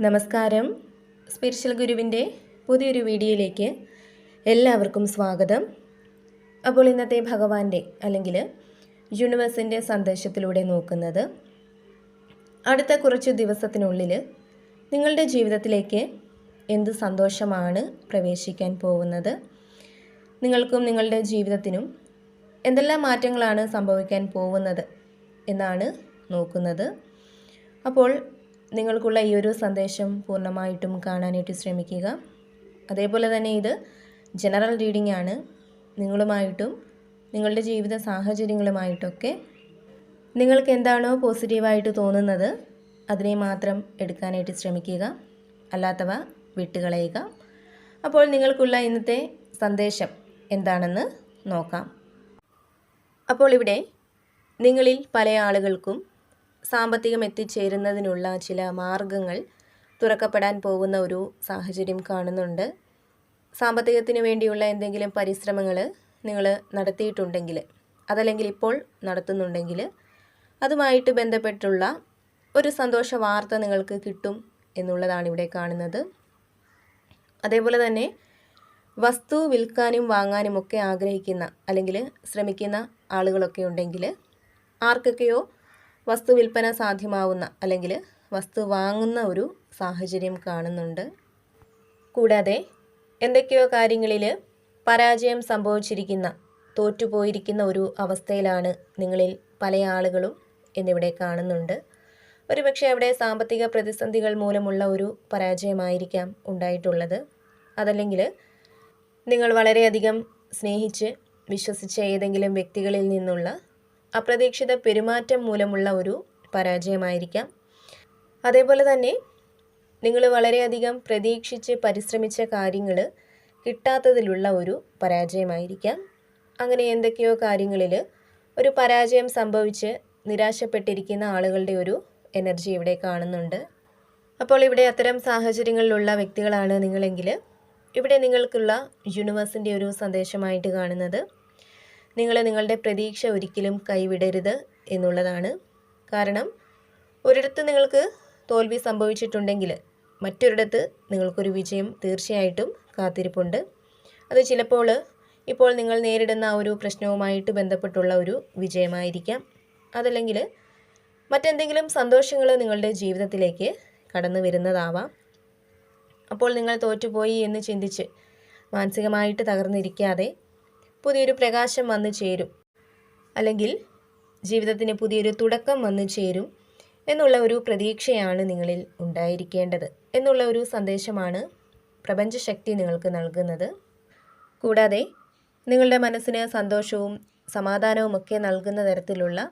നമസ്കാരം. സ്പിരിച്വൽ ഗുരുവിൻ്റെ പുതിയൊരു വീഡിയോയിലേക്ക് എല്ലാവർക്കും സ്വാഗതം. അപ്പോൾ ഇന്നത്തെ ഭഗവാന്റെ അല്ലെങ്കിൽ യൂണിവേഴ്സിൻ്റെ സന്ദേശത്തിലൂടെ നോക്കുന്നത് അടുത്ത കുറച്ച് ദിവസത്തിനുള്ളിൽ നിങ്ങളുടെ ജീവിതത്തിലേക്ക് എന്ത് സന്തോഷമാണ് പ്രവേശിക്കാൻ പോകുന്നത്, നിങ്ങൾക്കും നിങ്ങളുടെ ജീവിതത്തിനും എന്തെല്ലാം മാറ്റങ്ങളാണ് സംഭവിക്കാൻ പോകുന്നത് എന്നാണ് നോക്കുന്നത്. അപ്പോൾ നിങ്ങൾക്കുള്ള ഈ ഒരു സന്ദേശം പൂർണ്ണമായിട്ടും കാണാനായിട്ട് ശ്രമിക്കുക. അതേപോലെ തന്നെ ഇത് ജനറൽ റീഡിംഗ് ആണ്. നിങ്ങളുമായിട്ടും നിങ്ങളുടെ ജീവിത സാഹചര്യങ്ങളുമായിട്ടൊക്കെ നിങ്ങൾക്ക് എന്താണോ പോസിറ്റീവായിട്ട് തോന്നുന്നത് അതിനെ മാത്രം എടുക്കാനായിട്ട് ശ്രമിക്കുക, അല്ലാത്തവ വിട്ടുകളയുക. അപ്പോൾ നിങ്ങൾക്കുള്ള ഇന്നത്തെ സന്ദേശം എന്താണെന്ന് നോക്കാം. അപ്പോൾ ഇവിടെ നിങ്ങളിൽ പല ആളുകൾക്കും സാമ്പത്തികം എത്തിച്ചേരുന്നതിനുള്ള ചില മാർഗങ്ങൾ തുറക്കപ്പെടാൻ പോകുന്ന ഒരു സാഹചര്യം കാണുന്നുണ്ട്. സാമ്പത്തികത്തിന് വേണ്ടിയുള്ള എന്തെങ്കിലും പരിശ്രമങ്ങൾ നിങ്ങൾ നടത്തിയിട്ടുണ്ടെങ്കിൽ, അതല്ലെങ്കിൽ ഇപ്പോൾ നടത്തുന്നുണ്ടെങ്കിൽ അതുമായിട്ട് ബന്ധപ്പെട്ടുള്ള ഒരു സന്തോഷ വാർത്ത നിങ്ങൾക്ക് കിട്ടും എന്നുള്ളതാണ് ഇവിടെ കാണുന്നത്. അതേപോലെ തന്നെ വസ്തു വിൽക്കാനും വാങ്ങാനുമൊക്കെ ആഗ്രഹിക്കുന്ന അല്ലെങ്കിൽ ശ്രമിക്കുന്ന ആളുകളൊക്കെ ഉണ്ടെങ്കിൽ ആർക്കൊക്കെയോ വസ്തു വിൽപ്പന സാധ്യമാവുന്ന അല്ലെങ്കിൽ വസ്തു വാങ്ങുന്ന ഒരു സാഹചര്യം കാണുന്നുണ്ട്. കൂടാതെ എന്തൊക്കെയോ കാര്യങ്ങളിൽ പരാജയം സംഭവിച്ചിരിക്കുന്ന, തോറ്റുപോയിരിക്കുന്ന ഒരു അവസ്ഥയിലാണ് നിങ്ങളിൽ പല ആളുകളും എന്നിവിടെ കാണുന്നുണ്ട്. ഒരുപക്ഷെ അവിടെ സാമ്പത്തിക പ്രതിസന്ധികൾ മൂലമുള്ള ഒരു പരാജയമായിരിക്കാം ഉണ്ടായിട്ടുള്ളത്. അതല്ലെങ്കിൽ നിങ്ങൾ വളരെയധികം സ്നേഹിച്ച് വിശ്വസിച്ച ഏതെങ്കിലും വ്യക്തികളിൽ നിന്നുള്ള അപ്രതീക്ഷിത പെരുമാറ്റം മൂലമുള്ള ഒരു പരാജയമായിരിക്കാം. അതേപോലെ തന്നെ നിങ്ങൾ വളരെയധികം പ്രതീക്ഷിച്ച് പരിശ്രമിച്ച കാര്യങ്ങൾ കിട്ടാത്തതിലുള്ള ഒരു പരാജയമായിരിക്കാം. അങ്ങനെ എന്തൊക്കെയോ കാര്യങ്ങളിൽ ഒരു പരാജയം സംഭവിച്ച് നിരാശപ്പെട്ടിരിക്കുന്ന ആളുകളുടെ ഒരു എനർജി ഇവിടെ കാണുന്നുണ്ട്. അപ്പോൾ ഇവിടെ അത്തരം സാഹചര്യങ്ങളിലുള്ള വ്യക്തികളാണ് നിങ്ങളെങ്കിൽ ഇവിടെ നിങ്ങൾക്കുള്ള യൂണിവേഴ്സിൻ്റെ ഒരു സന്ദേശമായിട്ട് കാണുന്നത് നിങ്ങൾ നിങ്ങളുടെ പ്രതീക്ഷ ഒരിക്കലും കൈവിടരുത് എന്നുള്ളതാണ്. കാരണം ഒരിടത്ത് നിങ്ങൾക്ക് തോൽവി സംഭവിച്ചിട്ടുണ്ടെങ്കിൽ മറ്റൊരിടത്ത് നിങ്ങൾക്കൊരു വിജയം തീർച്ചയായിട്ടും കാത്തിരിപ്പുണ്ട്. അത് ചിലപ്പോൾ ഇപ്പോൾ നിങ്ങൾ നേരിടുന്ന ആ ഒരു പ്രശ്നവുമായിട്ട് ബന്ധപ്പെട്ടുള്ള ഒരു വിജയമായിരിക്കാം. അതല്ലെങ്കിൽ മറ്റെന്തെങ്കിലും സന്തോഷങ്ങൾ നിങ്ങളുടെ ജീവിതത്തിലേക്ക് കടന്നു വരുന്നതാവാം. അപ്പോൾ നിങ്ങൾ തോറ്റുപോയി എന്ന് ചിന്തിച്ച് മാനസികമായിട്ട് തകർന്നിരിക്കാതെ പുതിയൊരു പ്രകാശം വന്നു ചേരും, അല്ലെങ്കിൽ ജീവിതത്തിന് പുതിയൊരു തുടക്കം വന്നു ചേരും എന്നുള്ള ഒരു പ്രതീക്ഷയാണ് നിങ്ങളിൽ ഉണ്ടായിരിക്കേണ്ടത് എന്നുള്ള ഒരു സന്ദേശമാണ് പ്രപഞ്ചശക്തി നിങ്ങൾക്ക് നൽകുന്നത്. കൂടാതെ നിങ്ങളുടെ മനസ്സിന് സന്തോഷവും സമാധാനവും ഒക്കെ നൽകുന്ന തരത്തിലുള്ള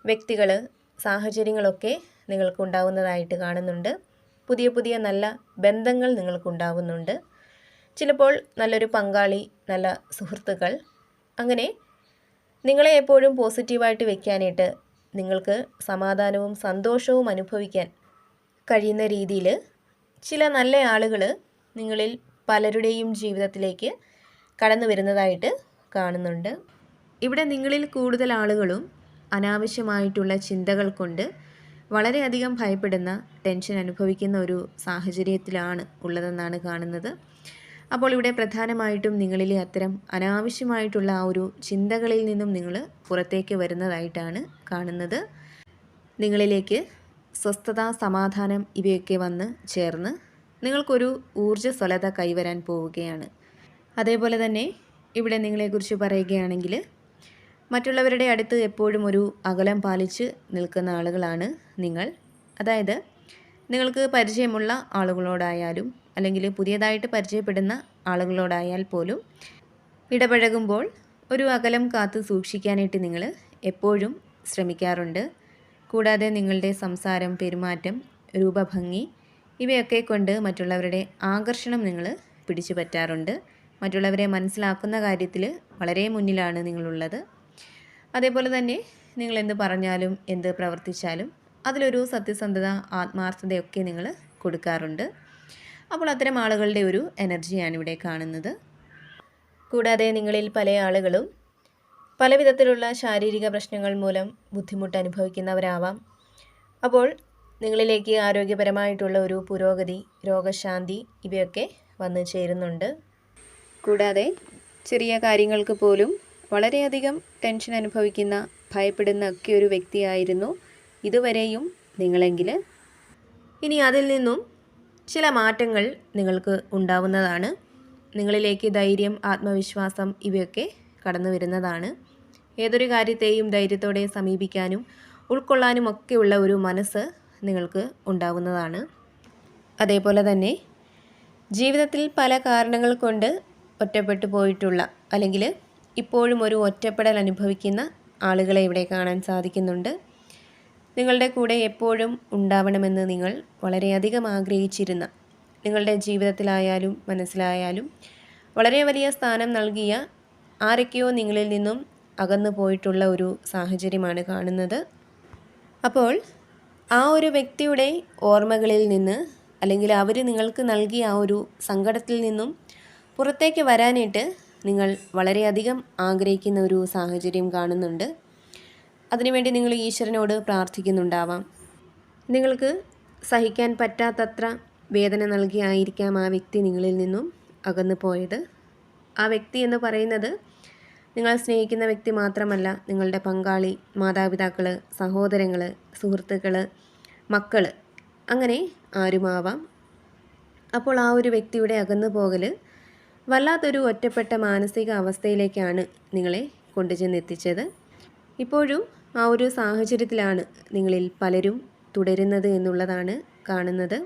വ്യക്തികൾ, സാഹചര്യങ്ങളൊക്കെ നിങ്ങൾക്കുണ്ടാവുന്നതായിട്ട് കാണുന്നുണ്ട്. പുതിയ പുതിയ നല്ല ബന്ധങ്ങൾ നിങ്ങൾക്കുണ്ടാവുന്നുണ്ട്. ചിലപ്പോൾ നല്ലൊരു പങ്കാളി, നല്ല സുഹൃത്തുക്കൾ, അങ്ങനെ നിങ്ങളെ എപ്പോഴും പോസിറ്റീവായിട്ട് വെക്കാനായിട്ട്, നിങ്ങൾക്ക് സമാധാനവും സന്തോഷവും അനുഭവിക്കാൻ കഴിയുന്ന രീതിയിൽ ചില നല്ല ആളുകൾ നിങ്ങളിൽ പലരുടെയും ജീവിതത്തിലേക്ക് കടന്നു വരുന്നതായിട്ട് കാണുന്നുണ്ട്. ഇവിടെ നിങ്ങളിൽ കൂടുതൽ ആളുകളും അനാവശ്യമായിട്ടുള്ള ചിന്തകൾ കൊണ്ട് വളരെയധികം ഭയപ്പെടുന്ന, ടെൻഷൻ അനുഭവിക്കുന്ന ഒരു സാഹചര്യത്തിലാണ് ഉള്ളതെന്നാണ് കാണുന്നത്. അപ്പോൾ ഇവിടെ പ്രധാനമായിട്ടും നിങ്ങളിലെ അത്തരം അനാവശ്യമായിട്ടുള്ള ആ ഒരു ചിന്തകളിൽ നിന്നും നിങ്ങൾ പുറത്തേക്ക് വരുന്നതായിട്ടാണ് കാണുന്നത്. നിങ്ങളിലേക്ക് സ്വസ്ഥത, സമാധാനം ഇവയൊക്കെ വന്ന് ചേർന്ന് നിങ്ങൾക്കൊരു ഊർജ്ജസ്വലത കൈവരാൻ പോവുകയാണ്. അതേപോലെ തന്നെ ഇവിടെ നിങ്ങളെക്കുറിച്ച് പറയുകയാണെങ്കിൽ മറ്റുള്ളവരുടെ അടുത്ത് എപ്പോഴും ഒരു അകലം പാലിച്ച് നിൽക്കുന്ന ആളുകളാണ് നിങ്ങൾ. അതായത് നിങ്ങൾക്ക് പരിചയമുള്ള ആളുകളോടായാലും അല്ലെങ്കിൽ പുതിയതായിട്ട് പരിചയപ്പെടുന്ന ആളുകളോടായാൽ പോലും ഇടപഴകുമ്പോൾ ഒരു അകലം കാത്തു സൂക്ഷിക്കാനായിട്ട് നിങ്ങൾ എപ്പോഴും ശ്രമിക്കാറുണ്ട്. കൂടാതെ നിങ്ങളുടെ സംസാരം, പെരുമാറ്റം, രൂപഭംഗി ഇവയൊക്കെ കൊണ്ട് മറ്റുള്ളവരുടെ ആകർഷണം നിങ്ങൾ പിടിച്ചു പറ്റാറുണ്ട്. മറ്റുള്ളവരെ മനസ്സിലാക്കുന്ന കാര്യത്തിൽ വളരെ മുന്നിലാണ് നിങ്ങളുള്ളത്. അതേപോലെ തന്നെ നിങ്ങൾ എന്ത് പറഞ്ഞാലും എന്ത് പ്രവർത്തിച്ചാലും അതിലൊരു സത്യസന്ധത, ആത്മാർത്ഥതയൊക്കെ നിങ്ങൾ കൊടുക്കാറുണ്ട്. അപ്പോൾ അത്തരം ആളുകളുടെ ഒരു എനർജിയാണ് ഇവിടെ കാണുന്നത്. കൂടാതെ നിങ്ങളിൽ പല ആളുകളും പല വിധത്തിലുള്ള ശാരീരിക പ്രശ്നങ്ങൾ മൂലം ബുദ്ധിമുട്ട് അനുഭവിക്കുന്നവരാവാം. അപ്പോൾ നിങ്ങളിലേക്ക് ആരോഗ്യപരമായിട്ടുള്ള ഒരു പുരോഗതി, രോഗശാന്തി ഇവയൊക്കെ വന്നു ചേരുന്നുണ്ട്. കൂടാതെ ചെറിയ കാര്യങ്ങൾക്ക് പോലും വളരെയധികം ടെൻഷൻ അനുഭവിക്കുന്ന, ഭയപ്പെടുന്ന ഒക്കെ ഒരു വ്യക്തിയായിരുന്നു ഇതുവരെയും നിങ്ങളെങ്കിൽ ഇനി അതിൽ നിന്നും ചില മാറ്റങ്ങൾ നിങ്ങൾക്ക് ഉണ്ടാവുന്നതാണ്. നിങ്ങളിലേക്ക് ധൈര്യം, ആത്മവിശ്വാസം ഇവയൊക്കെ കടന്നു വരുന്നതാണ്. ഏതൊരു കാര്യത്തെയും ധൈര്യത്തോടെ സമീപിക്കാനും ഉൾക്കൊള്ളാനും ഒക്കെയുള്ള ഒരു മനസ്സ് നിങ്ങൾക്ക് ഉണ്ടാവുന്നതാണ്. അതേപോലെ തന്നെ ജീവിതത്തിൽ പല കാരണങ്ങൾ കൊണ്ട് ഒറ്റപ്പെട്ടു പോയിട്ടുള്ള, അല്ലെങ്കിൽ ഇപ്പോഴും ഒരു ഒറ്റപ്പെടൽ അനുഭവിക്കുന്ന ആളുകളെ ഇവിടെ കാണാൻ സാധിക്കുന്നുണ്ട്. നിങ്ങളുടെ കൂടെ എപ്പോഴും ഉണ്ടാവണമെന്ന് നിങ്ങൾ വളരെയധികം ആഗ്രഹിച്ചിരുന്ന, നിങ്ങളുടെ ജീവിതത്തിലായാലും മനസ്സിലായാലും വളരെ വലിയ സ്ഥാനം നൽകിയ ആരൊക്കെയോ നിങ്ങളിൽ നിന്നും അകന്നു പോയിട്ടുള്ള ഒരു സാഹചര്യമാണ് കാണുന്നത്. അപ്പോൾ ആ ഒരു വ്യക്തിയുടെ ഓർമ്മകളിൽ നിന്ന്, അല്ലെങ്കിൽ അവർ നിങ്ങൾക്ക് നൽകിയ ആ ഒരു സങ്കടത്തിൽ നിന്നും പുറത്തേക്ക് വരാനായിട്ട് നിങ്ങൾ വളരെയധികം ആഗ്രഹിക്കുന്ന ഒരു സാഹചര്യം കാണുന്നുണ്ട്. അതിനുവേണ്ടി നിങ്ങൾ ഈശ്വരനോട് പ്രാർത്ഥിക്കുന്നുണ്ടാവാം. നിങ്ങൾക്ക് സഹിക്കാൻ പറ്റാത്തത്ര വേദന നൽകിയായിരിക്കാം ആ വ്യക്തി നിങ്ങളിൽ നിന്നും അകന്നു പോയത്. ആ വ്യക്തി എന്ന് പറയുന്നത് നിങ്ങൾ സ്നേഹിക്കുന്ന വ്യക്തി മാത്രമല്ല, നിങ്ങളുടെ പങ്കാളി, മാതാപിതാക്കൾ, സഹോദരങ്ങൾ, സുഹൃത്തുക്കൾ, മക്കൾ, അങ്ങനെ ആരുമാവാം. അപ്പോൾ ആ ഒരു വ്യക്തിയുടെ അകന്നു പോകൽ വല്ലാത്തൊരു ഒറ്റപ്പെട്ട മാനസിക അവസ്ഥയിലേക്കാണ് നിങ്ങളെ കൊണ്ടുചെന്നെത്തിച്ചത്. ഇപ്പോഴും ആ ഒരു സാഹചര്യത്തിലാണ് നിങ്ങളിൽ പലരും തുടരുന്നത് എന്നുള്ളതാണ് കാണുന്നത്.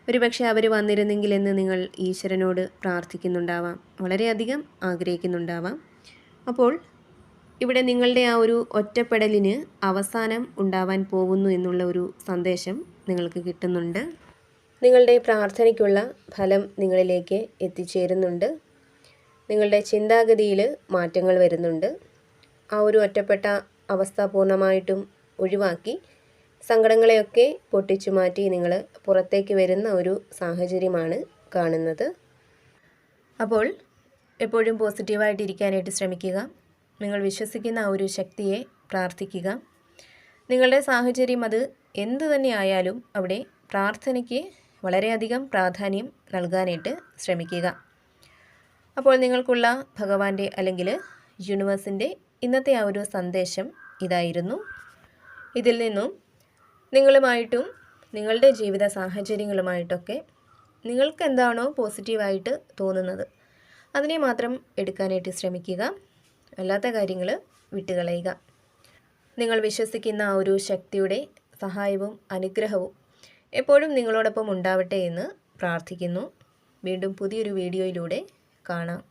ഒരുപക്ഷെ അവർ വന്നിരുന്നെങ്കിലെന്ന് നിങ്ങൾ ഈശ്വരനോട് പ്രാർത്ഥിക്കുന്നുണ്ടാവാം, വളരെയധികം ആഗ്രഹിക്കുന്നുണ്ടാവാം. അപ്പോൾ ഇവിടെ നിങ്ങളുടെ ആ ഒരു ഒറ്റപ്പെടലിന് അവസാനം ഉണ്ടാവാൻ പോകുന്നു എന്നുള്ള ഒരു സന്ദേശം നിങ്ങൾക്ക് കിട്ടുന്നുണ്ട്. നിങ്ങളുടെ പ്രാർത്ഥനയ്ക്കുള്ള ഫലം നിങ്ങളിലേക്ക് എത്തിച്ചേരുന്നുണ്ട്. നിങ്ങളുടെ ചിന്താഗതിയിൽ മാറ്റങ്ങൾ വരുന്നുണ്ട്. ആ ഒരു ഒറ്റപ്പെട്ട അവസ്ഥ പൂർണ്ണമായിട്ടും ഒഴിവാക്കി സങ്കടങ്ങളെയൊക്കെ പൊട്ടിച്ചു മാറ്റി നിങ്ങൾ പുറത്തേക്ക് വരുന്ന ഒരു സാഹചര്യമാണ് കാണുന്നത്. അപ്പോൾ എപ്പോഴും പോസിറ്റീവായിട്ടിരിക്കാനായിട്ട് ശ്രമിക്കുക. നിങ്ങൾ വിശ്വസിക്കുന്ന ആ ഒരു ശക്തിയെ പ്രാർത്ഥിക്കുക. നിങ്ങളുടെ സാഹചര്യം അത് എന്തു തന്നെ ആയാലും അവിടെ പ്രാർത്ഥനയ്ക്ക് വളരെയധികം പ്രാധാന്യം നൽകാനായിട്ട് ശ്രമിക്കുക. അപ്പോൾ നിങ്ങൾക്കുള്ള ഭഗവാന്റെ അല്ലെങ്കിൽ യൂണിവേഴ്സിൻ്റെ ഇന്നത്തെ ആ ഒരു സന്ദേശം ഇതായിരുന്നു. ഇതിൽ നിന്നും നിങ്ങളുമായിട്ടും നിങ്ങളുടെ ജീവിത സാഹചര്യങ്ങളുമായിട്ടൊക്കെ നിങ്ങൾക്ക് എന്താണോ പോസിറ്റീവായിട്ട് തോന്നുന്നത് അതിനെ മാത്രം എടുക്കാനായിട്ട് ശ്രമിക്കുക. അല്ലാത്ത കാര്യങ്ങൾ വിട്ടുകളയുക. നിങ്ങൾ വിശ്വസിക്കുന്ന ആ ഒരു ശക്തിയുടെ സഹായവും അനുഗ്രഹവും എപ്പോഴും നിങ്ങളോടൊപ്പം ഉണ്ടാവട്ടെ എന്ന് പ്രാർത്ഥിക്കുന്നു. വീണ്ടും പുതിയൊരു വീഡിയോയിലൂടെ കാണാം.